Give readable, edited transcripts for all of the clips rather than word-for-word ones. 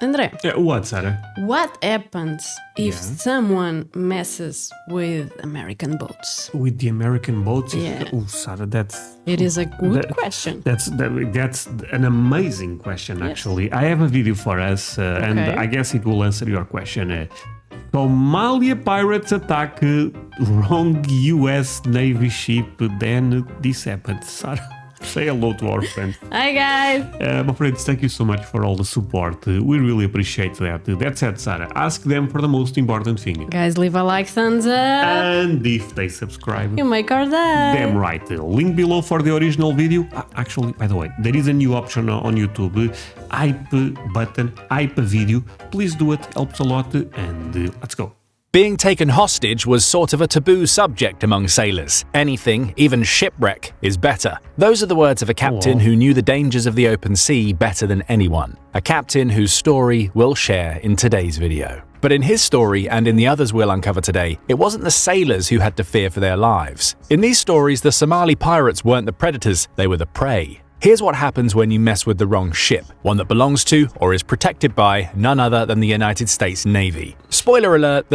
André, What, Sarah? what happens if someone messes with American boats? With the American boats? Yeah. Oh, Sarah, It is a good question. That's an amazing question, actually. I have a video for us, and I guess it will answer your question. Somalia pirates attack wrong US Navy ship, then this happened. Sarah, say hello to our friends. Hi guys! My friends, thank you so much for all the support. We really appreciate that. That said, Sarah, ask them for the most important thing. Guys, leave a like, thumbs up! And if they subscribe, You make our day! damn right. Link below for the original video. Actually, by the way, there is a new option on YouTube. Hype button, hype video. Please do it, helps a lot. And let's go. Being taken hostage was sort of a taboo subject among sailors. Anything, even shipwreck, is better. Those are the words of a captain who knew the dangers of the open sea better than anyone. A captain whose story we'll share in today's video. But in his story, and in the others we'll uncover today, it wasn't the sailors who had to fear for their lives. In these stories, the Somali pirates weren't the predators, they were the prey. Here's what happens when you mess with the wrong ship, one that belongs to or is protected by none other than the United States Navy. Spoiler alert,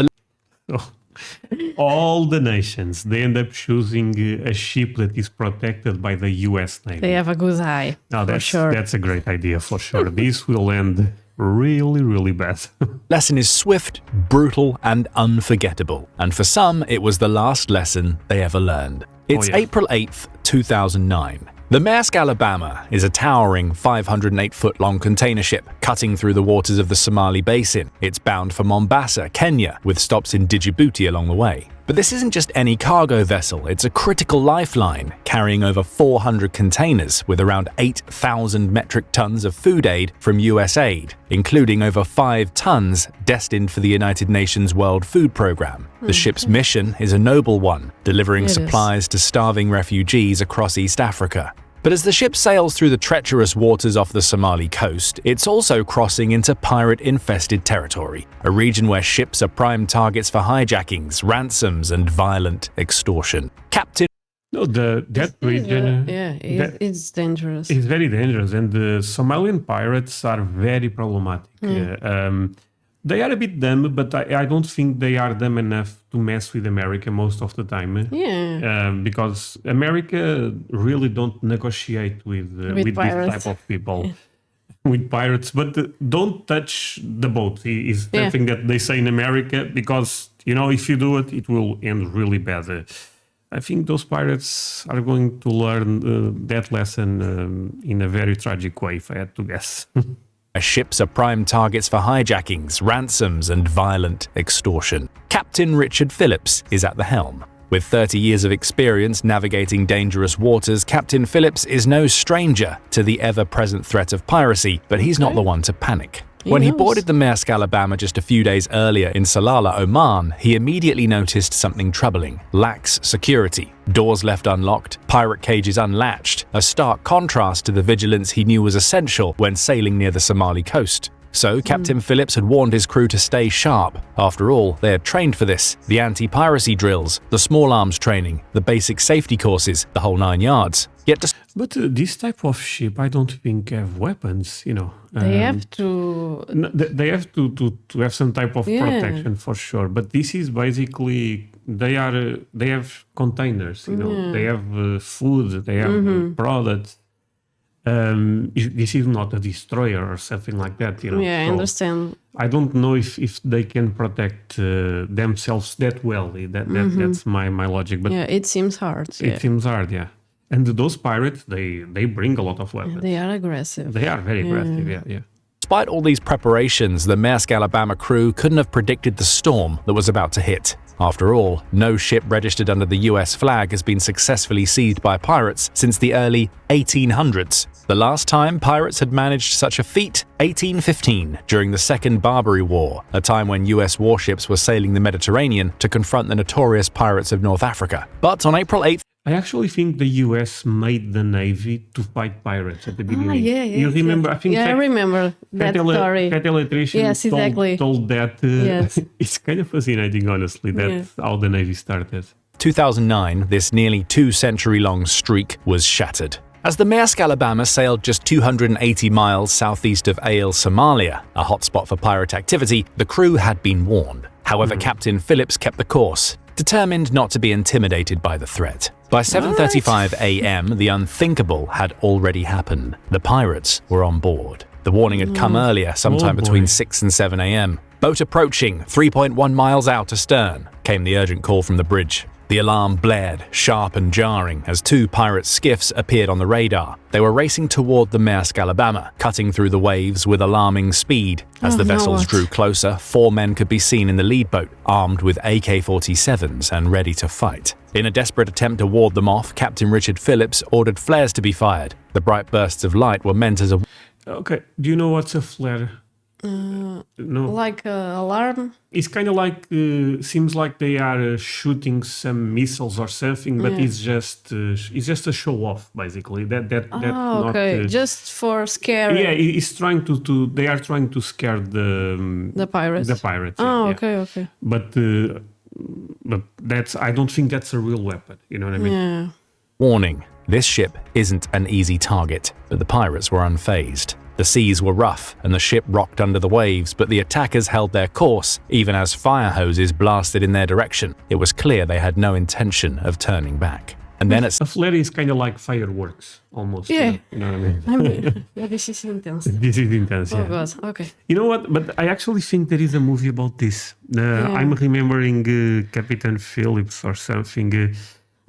All the nations, they end up choosing a ship that is protected by the US Navy. They have a good eye, for sure. That's a great idea, for sure. This will end really, really bad. lesson is swift, brutal, and unforgettable. And for some, it was the last lesson they ever learned. It's April 8th, 2009. The Maersk Alabama is a towering 508-foot-long container ship cutting through the waters of the Somali Basin. It's bound for Mombasa, Kenya, with stops in Djibouti along the way. But this isn't just any cargo vessel, it's a critical lifeline, carrying over 400 containers with around 8,000 metric tons of food aid from US Aid, including over 5 tons destined for the United Nations World Food Programme. The ship's mission is a noble one, delivering supplies to starving refugees across East Africa. But as the ship sails through the treacherous waters off the Somali coast, it's also crossing into pirate-infested territory, a region where ships are prime targets for hijackings, ransoms, and violent extortion. Captain That region... it's dangerous. It's very dangerous, and the Somalian pirates are very problematic. They are a bit dumb, but I don't think they are dumb enough to mess with America most of the time. Because America really don't negotiate with this type of people, with pirates. But don't touch the boat is the thing that they say in America, because, you know, if you do it, it will end really bad. I think those pirates are going to learn that lesson in a very tragic way, if I had to guess. Ships are prime targets for hijackings, ransoms, and violent extortion. Captain Richard Phillips is at the helm. With 30 years of experience navigating dangerous waters, Captain Phillips is no stranger to the ever-present threat of piracy, but he's not the one to panic. When he boarded the Maersk Alabama just a few days earlier in Salalah, Oman, he immediately noticed something troubling: lax security, doors left unlocked, pirate cages unlatched, a stark contrast to the vigilance he knew was essential when sailing near the Somali coast. So Captain Phillips had warned his crew to stay sharp. After all, they had trained for this: the anti-piracy drills, the small arms training, the basic safety courses, the whole 9 yards. But this type of ship, I don't think have weapons, you know. They have to... They have to have some type of protection, for sure. But this is basically, they have containers, you know. They have food, they have products. This is not a destroyer or something like that, you know. Yeah, I understand. I don't know if they can protect themselves that well. That's my logic. But it seems hard. It seems hard, yeah. And those pirates, they bring a lot of weapons. They are aggressive. They are very aggressive, yeah. Despite all these preparations, the Maersk Alabama crew couldn't have predicted the storm that was about to hit. After all, no ship registered under the US flag has been successfully seized by pirates since the early 1800s. The last time pirates had managed such a feat, 1815, during the Second Barbary War, a time when US warships were sailing the Mediterranean to confront the notorious pirates of North Africa. But on April 8th, I actually think the US made the Navy to fight pirates at the beginning. You remember? I think I remember that story. Cat Electrician told that. It's kind of fascinating, honestly, that's how the Navy started. 2009, this nearly 2-century-long streak was shattered. As the Maersk Alabama sailed just 280 miles southeast of Ail, Somalia, a hotspot for pirate activity, the crew had been warned. However, Captain Phillips kept the course, determined not to be intimidated by the threat. By 7:35 a.m., the unthinkable had already happened. The pirates were on board. The warning had come earlier, sometime between 6 and 7 a.m. Boat approaching, 3.1 miles out astern, came the urgent call from the bridge. The alarm blared, sharp and jarring, as two pirate skiffs appeared on the radar. They were racing toward the Maersk Alabama, cutting through the waves with alarming speed. As the vessels drew closer, 4 men could be seen in the lead boat, armed with AK-47s and ready to fight. In a desperate attempt to ward them off, Captain Richard Phillips ordered flares to be fired. The bright bursts of light were meant as a... Okay, do you know what's a flare? No. Like alarm? It's kind of like, seems like they are shooting some missiles or something, but it's just a show off, basically. Okay, just for scare. Yeah, it's trying to they are trying to scare the pirates. The pirates. Oh, yeah. okay. But I don't think that's a real weapon. You know what I mean? Yeah. Warning, this ship isn't an easy target, but the pirates were unfazed. The seas were rough and the ship rocked under the waves, but the attackers held their course, even as fire hoses blasted in their direction. It was clear they had no intention of turning back. And then a flare is kind of like fireworks, almost. Yeah. You know what I mean? This is intense. This is intense, yeah. Oh, God, okay. You know what? But I actually think there is a movie about this. I'm remembering Captain Phillips or something.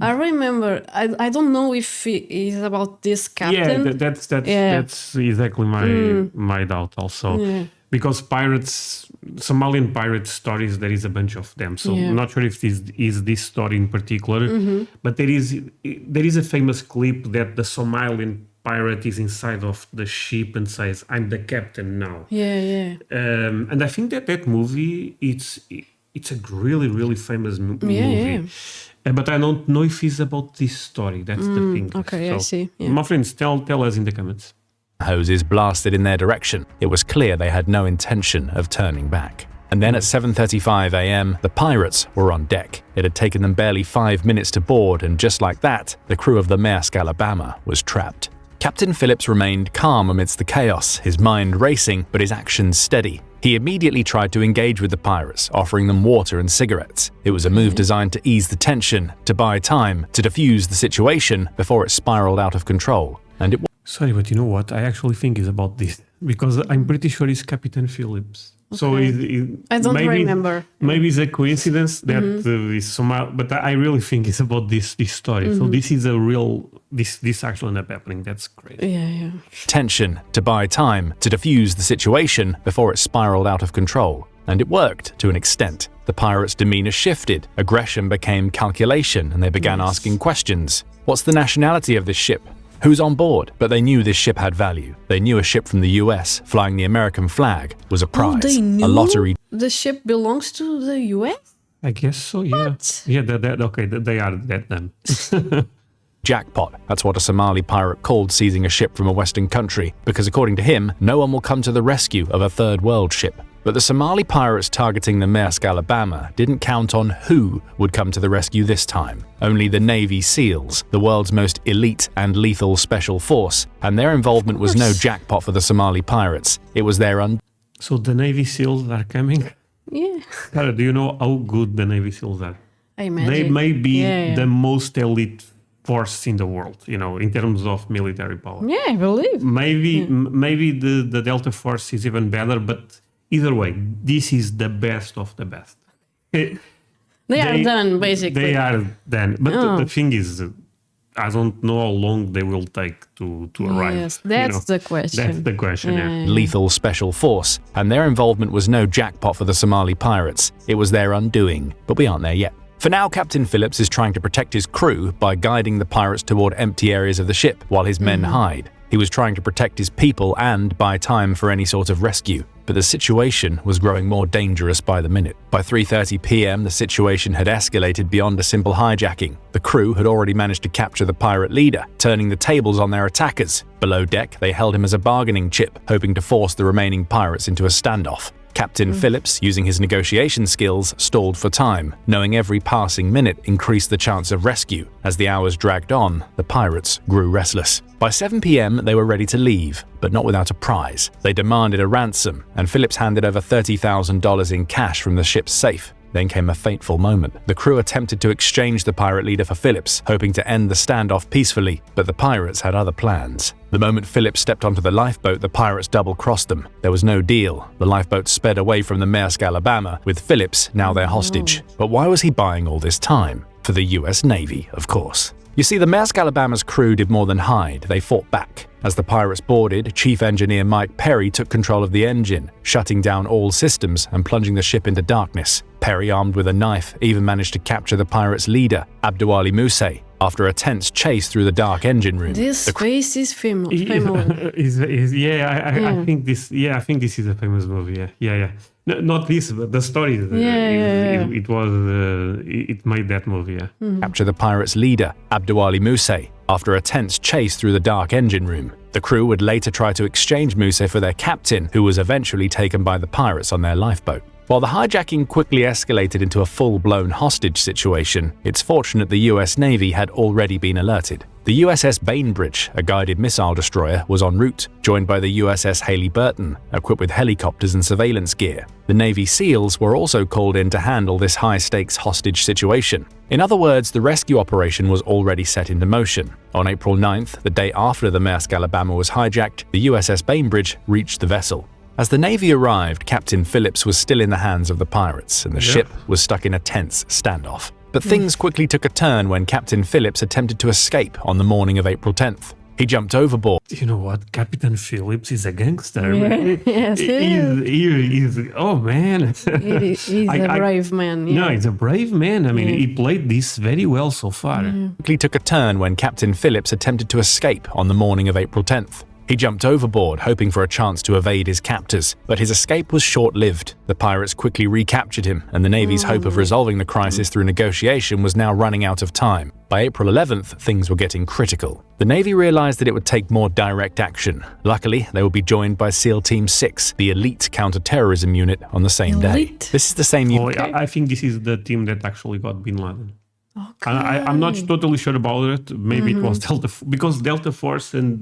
I remember. I don't know if it is about this captain. Yeah, that's exactly my doubt also. Yeah. Because Somalian pirate stories, there is a bunch of them. So I'm not sure if this is this story in particular, but there is a famous clip that the Somalian pirate is inside of the ship and says, "I'm the captain now." Yeah. And I think that movie, it's a really, really famous movie. Yeah. But I don't know if it's about this story. That's the thing. Okay, so, I see. Yeah. My friends, tell us in the comments. Hoses blasted in their direction. It was clear they had no intention of turning back. And then at 7:35 a.m., the pirates were on deck. It had taken them barely 5 minutes to board, and just like that, the crew of the Maersk Alabama was trapped. Captain Phillips remained calm amidst the chaos, his mind racing, but his actions steady. He immediately tried to engage with the pirates, offering them water and cigarettes. It was a move designed to ease the tension, to buy time, to defuse the situation before it spiraled out of control. And it... Sorry, but you know what? I actually think it's about this, because I'm pretty sure it's Captain Phillips. Okay. So I don't remember. Maybe it's a coincidence that is somehow, but I really think it's about this story. So this is a real, this actually ended up happening. That's crazy. Yeah. Tension, to buy time, to defuse the situation before it spiraled out of control. And it worked to an extent. The pirates' demeanor shifted, aggression became calculation, and they began asking questions. What's the nationality of this ship? Who's on board? But they knew this ship had value. They knew a ship from the US flying the American flag was a prize. They knew a lottery. The ship belongs to the US? I guess so, yeah. What? Yeah, they are that then. Jackpot. That's what a Somali pirate called seizing a ship from a Western country, because according to him, no one will come to the rescue of a third world ship. But the Somali pirates targeting the Maersk Alabama didn't count on who would come to the rescue this time. Only the Navy SEALs, the world's most elite and lethal special force, and their involvement was no jackpot for the Somali pirates. It was their So the Navy SEALs are coming? Yeah. Cara, do you know how good the Navy SEALs are? I imagine. They may be the most elite force in the world, in terms of military power. Yeah, I believe. Maybe the Delta Force is even better, but either way, this is the best of the best. They are done, basically. They are done. But the thing is, I don't know how long they will take to arrive. Yes, that's the question. That's the question, yeah. lethal special force, and their involvement was no jackpot for the Somali pirates. It was their undoing, but we aren't there yet. For now, Captain Phillips is trying to protect his crew by guiding the pirates toward empty areas of the ship while his men hide. He was trying to protect his people and buy time for any sort of rescue. But the situation was growing more dangerous by the minute. By 3:30 p.m., the situation had escalated beyond a simple hijacking. The crew had already managed to capture the pirate leader, turning the tables on their attackers. Below deck, they held him as a bargaining chip, hoping to force the remaining pirates into a standoff. Captain Phillips, using his negotiation skills, stalled for time, knowing every passing minute increased the chance of rescue. As the hours dragged on, the pirates grew restless. By 7 p.m., they were ready to leave, but not without a prize. They demanded a ransom, and Phillips handed over $30,000 in cash from the ship's safe. Then came a fateful moment. The crew attempted to exchange the pirate leader for Phillips, hoping to end the standoff peacefully, but the pirates had other plans. The moment Phillips stepped onto the lifeboat, the pirates double-crossed them. There was no deal. The lifeboat sped away from the Maersk Alabama, with Phillips now their hostage. But why was he buying all this time? For the US Navy, of course. You see, the Maersk Alabama's crew did more than hide, they fought back. As the pirates boarded, Chief Engineer Mike Perry took control of the engine, shutting down all systems and plunging the ship into darkness. Perry, armed with a knife, even managed to capture the pirates' leader, Abdouali Mousse, after a tense chase through the dark engine room. This face is famous. I think this. Yeah, I think this is a famous movie. Yeah. No, not this, but the story. It made that movie. Yeah. Mm-hmm. Capture the pirates' leader, Abdouali Mousse, after a tense chase through the dark engine room. The crew would later try to exchange Mousse for their captain, who was eventually taken by the pirates on their lifeboat. While the hijacking quickly escalated into a full-blown hostage situation, it's fortunate the US Navy had already been alerted. The USS Bainbridge, a guided missile destroyer, was en route, joined by the USS Haley Burton, equipped with helicopters and surveillance gear. The Navy SEALs were also called in to handle this high-stakes hostage situation. In other words, the rescue operation was already set into motion. On April 9th, the day after the Maersk Alabama was hijacked, the USS Bainbridge reached the vessel. As the Navy arrived, Captain Phillips was still in the hands of the pirates, and the ship was stuck in a tense standoff. But things quickly took a turn when Captain Phillips attempted to escape on the morning of April 10th. He jumped overboard. You know what? Captain Phillips is a gangster. Yes, He's oh, man. He's a brave man. Yeah. No, he's a brave man. I mean, he played this very well so far. Quickly took a turn when Captain Phillips attempted to escape on the morning of April 10th. He jumped overboard, hoping for a chance to evade his captors, but his escape was short-lived. The pirates quickly recaptured him, and the Navy's hope of resolving the crisis through negotiation was now running out of time. By April 11th, things were getting critical. The Navy realized that it would take more direct action. Luckily, they would be joined by SEAL Team 6, the elite counter-terrorism unit, on the same day. This is the same unit. I think this is the team that actually got Bin Laden. Okay. I'm not totally sure about it. Maybe it was Delta, because Delta Force and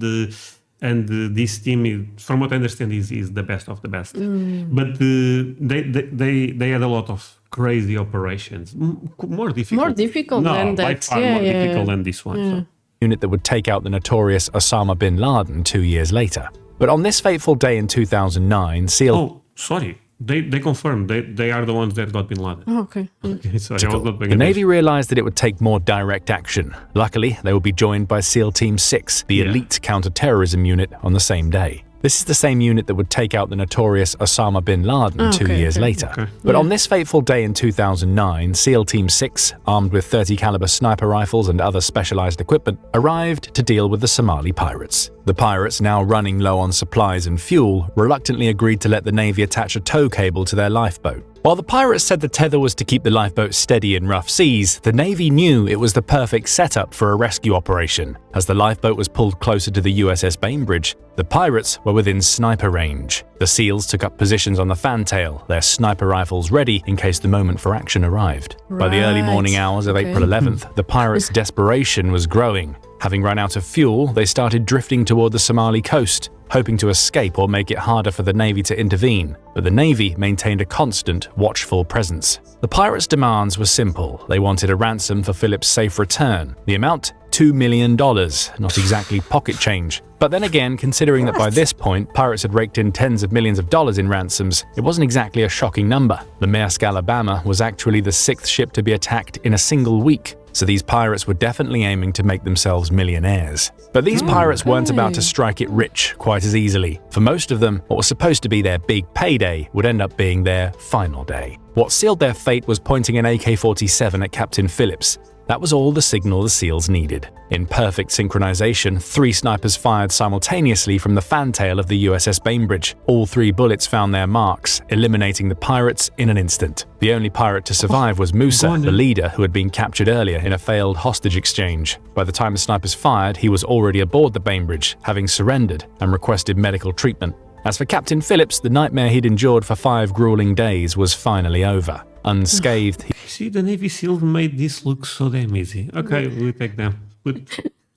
this team, from what I understand, is the best of the best. But they had a lot of crazy operations, more difficult than that. By far more difficult than this one. So. Unit that would take out the notorious Osama bin Laden 2 years later. But on this fateful day in 2009, SEAL... Oh, sorry. They confirmed they are the ones that got Bin Laden. Okay. Sorry, the Navy realized that it would take more direct action. Luckily, they would be joined by SEAL Team 6, the elite counter-terrorism unit, on the same day. This is the same unit that would take out the notorious Osama bin Laden 2 years later. But on this fateful day in 2009, SEAL Team 6, armed with .30 caliber sniper rifles and other specialized equipment, arrived to deal with the Somali pirates. The pirates, now running low on supplies and fuel, reluctantly agreed to let the Navy attach a tow cable to their lifeboat. While the pirates said the tether was to keep the lifeboat steady in rough seas, the Navy knew it was the perfect setup for a rescue operation. As the lifeboat was pulled closer to the USS Bainbridge, the pirates were within sniper range. The SEALs took up positions on the fantail, their sniper rifles ready in case the moment for action arrived. By the early morning hours of April 11th, the pirates' desperation was growing. Having run out of fuel, they started drifting toward the Somali coast, hoping to escape or make it harder for the Navy to intervene. But the Navy maintained a constant, watchful presence. The pirates' demands were simple. They wanted a ransom for Phillips' safe return. The amount? $2 million. Not exactly pocket change. But then again, considering that by this point, pirates had raked in tens of millions of dollars in ransoms, it wasn't exactly a shocking number. The Maersk Alabama was actually the 6th ship to be attacked in a single week. So these pirates were definitely aiming to make themselves millionaires. But these pirates weren't about to strike it rich quite as easily. For most of them, what was supposed to be their big payday would end up being their final day. What sealed their fate was pointing an AK-47 at Captain Phillips. That was all the signal the SEALs needed. In perfect synchronization, 3 snipers fired simultaneously from the fantail of the USS Bainbridge. All 3 bullets found their marks, eliminating the pirates in an instant. The only pirate to survive was Moussa, the leader who had been captured earlier in a failed hostage exchange. By the time the snipers fired, he was already aboard the Bainbridge, having surrendered and requested medical treatment. As for Captain Phillips, the nightmare he'd endured for 5 grueling days was finally over. Unscathed, See, the Navy SEALs made this look so damn easy. Okay, we take them. Put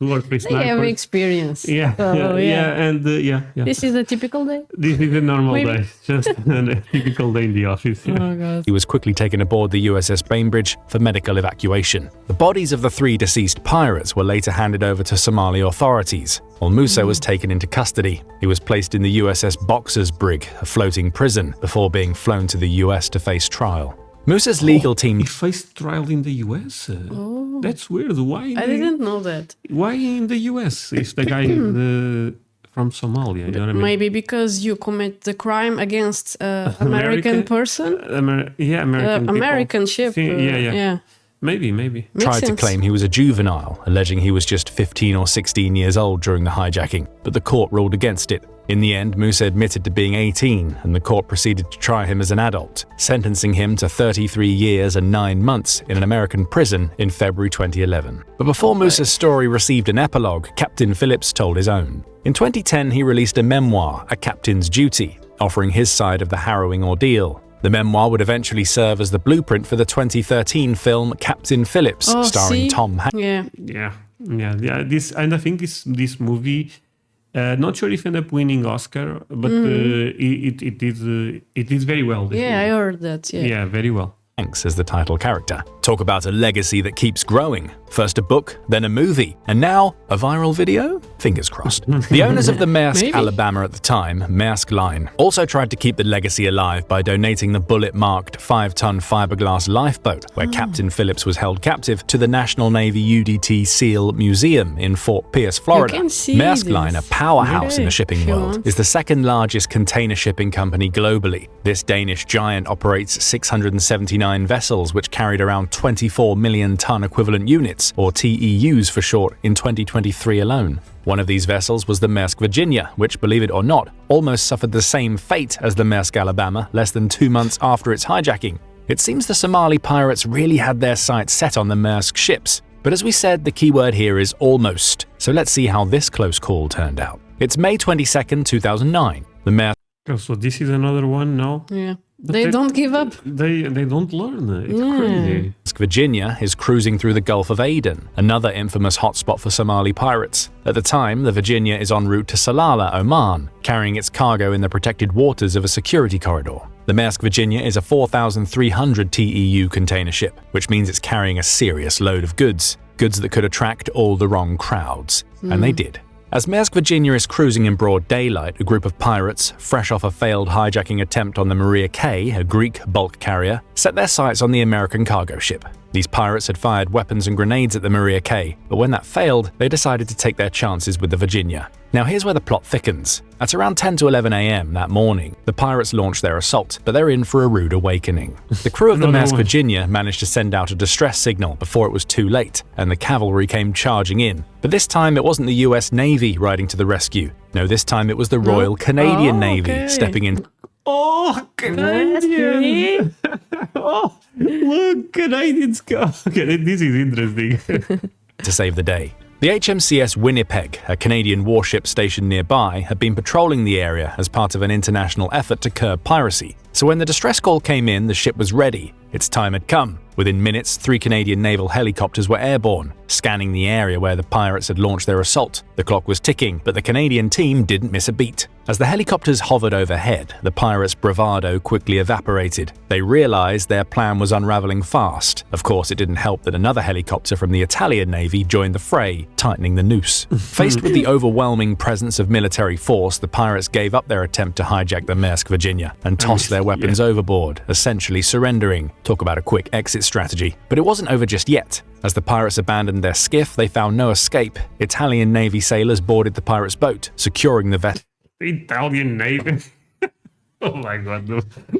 2 or 3 snipers. They have experience. Yeah, So, yeah. This is a typical day? This is a normal day. Just a typical day in the office. Oh, God. he was quickly taken aboard the USS Bainbridge for medical evacuation. The bodies of the 3 deceased pirates were later handed over to Somali authorities, while Musa was taken into custody. He was placed in the USS Boxer's brig, a floating prison, before being flown to the US to face trial. Musa's legal team... He faced trial in the US? That's weird. Why? I didn't know that. Why in the US if the guy is from Somalia? You know what I mean? Maybe because you commit the crime against American person? American people. American ship. Yeah. Maybe. tried to claim he was a juvenile, alleging he was just 15 or 16 years old during the hijacking, but the court ruled against it. In the end, Musa admitted to being 18, and the court proceeded to try him as an adult, sentencing him to 33 years and 9 months in an American prison in February 2011. But before Musa's story received an epilogue, Captain Phillips told his own. In 2010, he released a memoir, A Captain's Duty, offering his side of the harrowing ordeal. The memoir would eventually serve as the blueprint for the 2013 film Captain Phillips, starring Tom Hanks. Yeah. This, and I think this movie, not sure if it ended up winning Oscar, but it is very well. I heard that. Yeah, very well. Hanks as the title character. Talk about a legacy that keeps growing. First a book, then a movie, and now a viral video? Fingers crossed. The owners of the Maersk Alabama at the time, Maersk Line, also tried to keep the legacy alive by donating the bullet-marked 5-ton fiberglass lifeboat where Captain Phillips was held captive to the National Navy UDT SEAL Museum in Fort Pierce, Florida. Maersk Line, a powerhouse in the shipping world, is the second largest container shipping company globally. This Danish giant operates 679 vessels which carried around 24 million ton equivalent units, or TEUs for short, in 2023 alone. One of these vessels was the Maersk Virginia, which, believe it or not, almost suffered the same fate as the Maersk Alabama less than 2 months after its hijacking. It seems the Somali pirates really had their sights set on the Maersk ships. But as we said, the keyword here is almost. So let's see how this close call turned out. It's May 22nd, 2009. The Maersk... So this is another one now? Yeah. They don't give up. They don't learn. It's crazy. Virginia is cruising through the Gulf of Aden, another infamous hotspot for Somali pirates. At the time, the Virginia is en route to Salalah, Oman, carrying its cargo in the protected waters of a security corridor. The Maersk Virginia is a 4,300 TEU container ship, which means it's carrying a serious load of goods that could attract all the wrong crowds. And they did. As Maersk Virginia is cruising in broad daylight, a group of pirates, fresh off a failed hijacking attempt on the Maria K, a Greek bulk carrier, set their sights on the American cargo ship. These pirates had fired weapons and grenades at the Maria K, but when that failed, they decided to take their chances with the Virginia. Now here's where the plot thickens. At around 10 to 11 a.m. that morning, the pirates launched their assault, but they're in for a rude awakening. The crew of the Maersk Virginia managed to send out a distress signal before it was too late, and the cavalry came charging in. But this time it wasn't the US Navy riding to the rescue. No, this time it was the Royal Canadian Navy stepping in. Oh, Canadian! Oh, look, Canadians go. Okay, this is interesting. To save the day. The HMCS Winnipeg, a Canadian warship stationed nearby, had been patrolling the area as part of an international effort to curb piracy. So when the distress call came in, the ship was ready. Its time had come. Within minutes, 3 Canadian naval helicopters were airborne, scanning the area where the pirates had launched their assault. The clock was ticking, but the Canadian team didn't miss a beat. As the helicopters hovered overhead, the pirates' bravado quickly evaporated. They realized their plan was unraveling fast. Of course, it didn't help that another helicopter from the Italian Navy joined the fray, tightening the noose. Faced with the overwhelming presence of military force, the pirates gave up their attempt to hijack the Maersk Virginia and tossed their weapons overboard, essentially surrendering. Talk about a quick exit strategy. But it wasn't over just yet. As the pirates abandoned their skiff, they found no escape. Italian Navy sailors boarded the pirates' boat, securing the vessel. Italian Navy. Oh my God,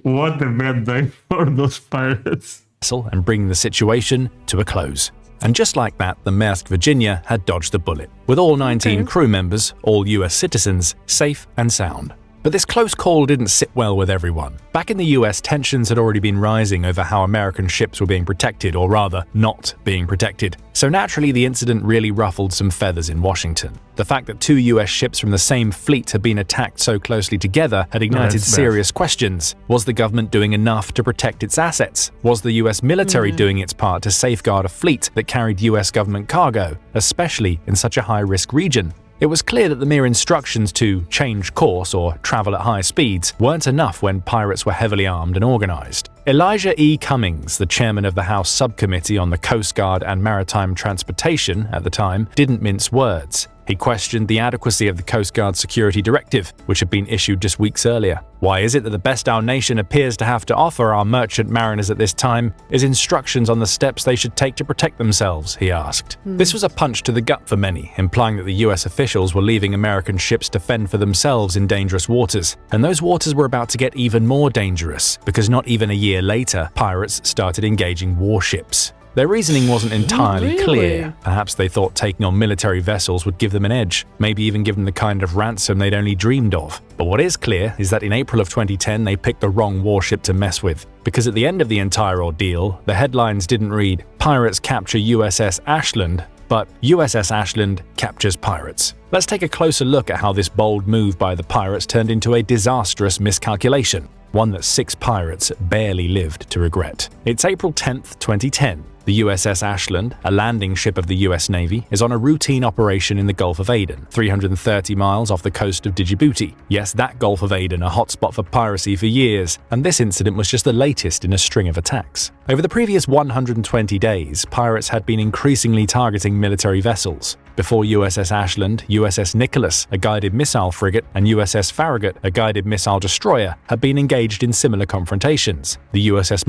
what a bad day for those pirates. And bringing the situation to a close. And just like that, the Maersk Virginia had dodged the bullet, with all 19 crew members, all US citizens, safe and sound. But this close call didn't sit well with everyone. Back in the US, tensions had already been rising over how American ships were being protected, or rather, not being protected. So naturally, the incident really ruffled some feathers in Washington. The fact that 2 US ships from the same fleet had been attacked so closely together had ignited serious questions. Was the government doing enough to protect its assets? Was the US military doing its part to safeguard a fleet that carried US government cargo, especially in such a high-risk region? It was clear that the mere instructions to change course or travel at high speeds weren't enough when pirates were heavily armed and organized. Elijah E. Cummings, the chairman of the House Subcommittee on the Coast Guard and Maritime Transportation at the time, didn't mince words. He questioned the adequacy of the Coast Guard Security Directive, which had been issued just weeks earlier. Why is it that the best our nation appears to have to offer our merchant mariners at this time is instructions on the steps they should take to protect themselves, he asked. This was a punch to the gut for many, implying that the US officials were leaving American ships to fend for themselves in dangerous waters. And those waters were about to get even more dangerous, because not even a year later, pirates started engaging warships. Their reasoning wasn't entirely clear. Perhaps they thought taking on military vessels would give them an edge, maybe even give them the kind of ransom they'd only dreamed of. But what is clear is that in April of 2010 they picked the wrong warship to mess with. Because at the end of the entire ordeal, the headlines didn't read, "Pirates capture USS Ashland," but "USS Ashland captures pirates." Let's take a closer look at how this bold move by the pirates turned into a disastrous miscalculation, one that 6 pirates barely lived to regret. It's April 10th, 2010. The USS Ashland, a landing ship of the US Navy, is on a routine operation in the Gulf of Aden, 330 miles off the coast of Djibouti. Yes, that Gulf of Aden, a hotspot for piracy for years, and this incident was just the latest in a string of attacks. Over the previous 120 days, pirates had been increasingly targeting military vessels. Before USS Ashland, USS Nicholas, a guided missile frigate, and USS Farragut, a guided missile destroyer, had been engaged in similar confrontations. The USS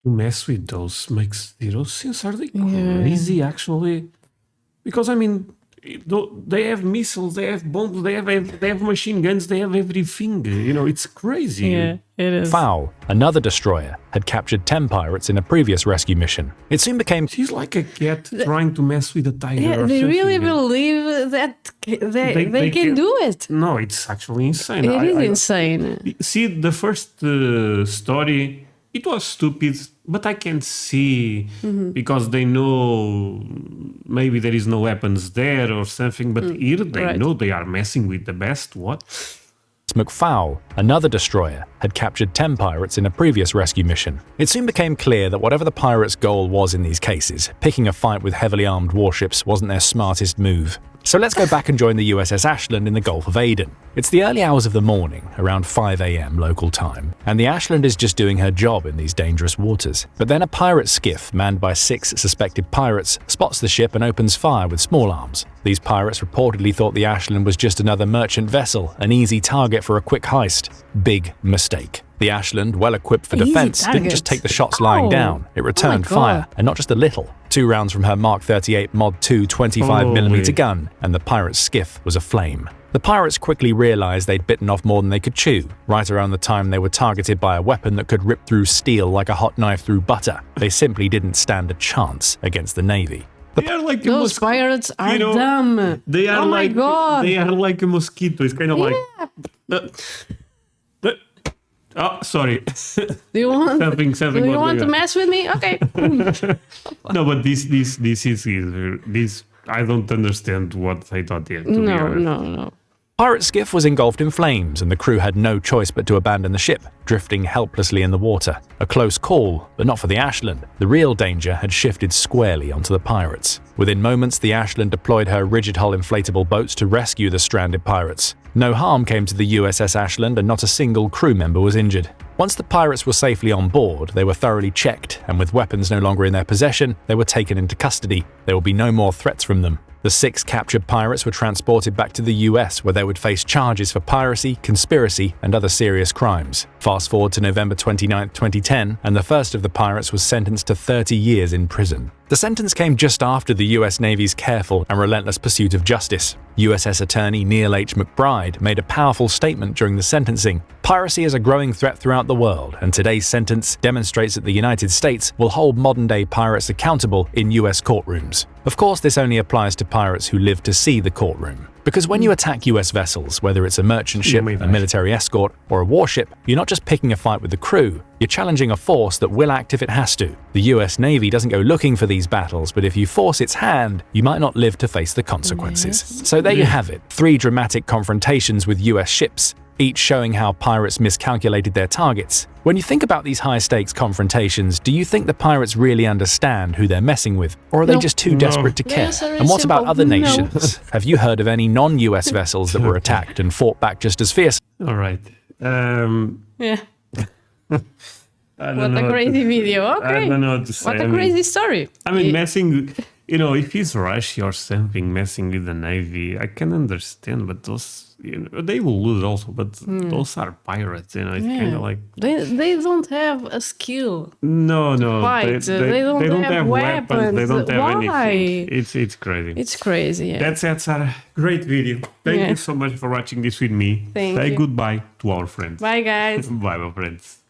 To mess with those makes zero sense. Are they crazy, actually? Because, I mean, they have missiles, they have bombs, they have machine guns, they have everything. You know, it's crazy. Yeah, it is. Fowl, another destroyer, had captured 10 pirates in a previous rescue mission. It soon became... She's like a cat trying to mess with a tiger Yeah, or they something. really believe that they can do it. No, it's actually insane. It is insane. See, the first story, it was stupid, but I can see because they know maybe there is no weapons there or something, but here they know they are messing with the best. What? McFowl, another destroyer, had captured 10 pirates in a previous rescue mission. It soon became clear that whatever the pirates' goal was in these cases, picking a fight with heavily armed warships wasn't their smartest move. So let's go back and join the USS Ashland in the Gulf of Aden. It's the early hours of the morning, around 5 a.m. local time, and the Ashland is just doing her job in these dangerous waters. But then a pirate skiff, manned by 6 suspected pirates, spots the ship and opens fire with small arms. These pirates reportedly thought the Ashland was just another merchant vessel, an easy target for a quick heist. Big mistake. The Ashland, well equipped for defense, didn't just take the shots lying down. It returned fire, and not just a little. 2 rounds from her Mark 38 Mod 2 25mm gun, and the pirate's skiff was aflame. The pirates quickly realized they'd bitten off more than they could chew. Right around the time they were targeted by a weapon that could rip through steel like a hot knife through butter, they simply didn't stand a chance against the Navy. Those pirates are dumb. They are my God. They are like a mosquito. It's kind of like... Oh, sorry. Do you want something do you want to mess with me? Okay. No, but this I don't understand what they thought here. No. Pirate skiff was engulfed in flames, and the crew had no choice but to abandon the ship, drifting helplessly in the water. A close call, but not for the Ashland. The real danger had shifted squarely onto the pirates. Within moments, the Ashland deployed her rigid-hull inflatable boats to rescue the stranded pirates. No harm came to the USS Ashland, and not a single crew member was injured. Once the pirates were safely on board, they were thoroughly checked, and with weapons no longer in their possession, they were taken into custody. There would be no more threats from them. The 6 captured pirates were transported back to the US, where they would face charges for piracy, conspiracy, and other serious crimes. Fast forward to November 29, 2010, and the first of the pirates was sentenced to 30 years in prison. The sentence came just after the US Navy's careful and relentless pursuit of justice. USS Attorney Neil H. McBride made a powerful statement during the sentencing. Piracy is a growing threat throughout the world, and today's sentence demonstrates that the United States will hold modern-day pirates accountable in US courtrooms. Of course, this only applies to pirates who live to see the courtroom. Because when you attack US vessels, whether it's a merchant ship, a military escort, or a warship, you're not just picking a fight with the crew, you're challenging a force that will act if it has to. The US Navy doesn't go looking for these battles, but if you force its hand, you might not live to face the consequences. Yes. So there you have it, 3 dramatic confrontations with US ships, each showing how pirates miscalculated their targets. When you think about these high-stakes confrontations, do you think the pirates really understand who they're messing with? Or are they just too desperate to care? And what about other nations? Have you heard of any non-US vessels that were attacked and fought back just as fierce? All right. Yeah. What a crazy video. Okay. I don't know what to say. What a crazy story. I mean, messing, if it's Russia or something, messing with the Navy, I can understand, but those, they will lose also, but those are pirates, it's kind of like... They don't have a skill. No. They don't have weapons. They don't have Why? anything. It's crazy. It's crazy, yeah. That's a great video. Thank you so much for watching this with me. Thank Say you. goodbye to our friends. Bye, guys. Bye, my friends.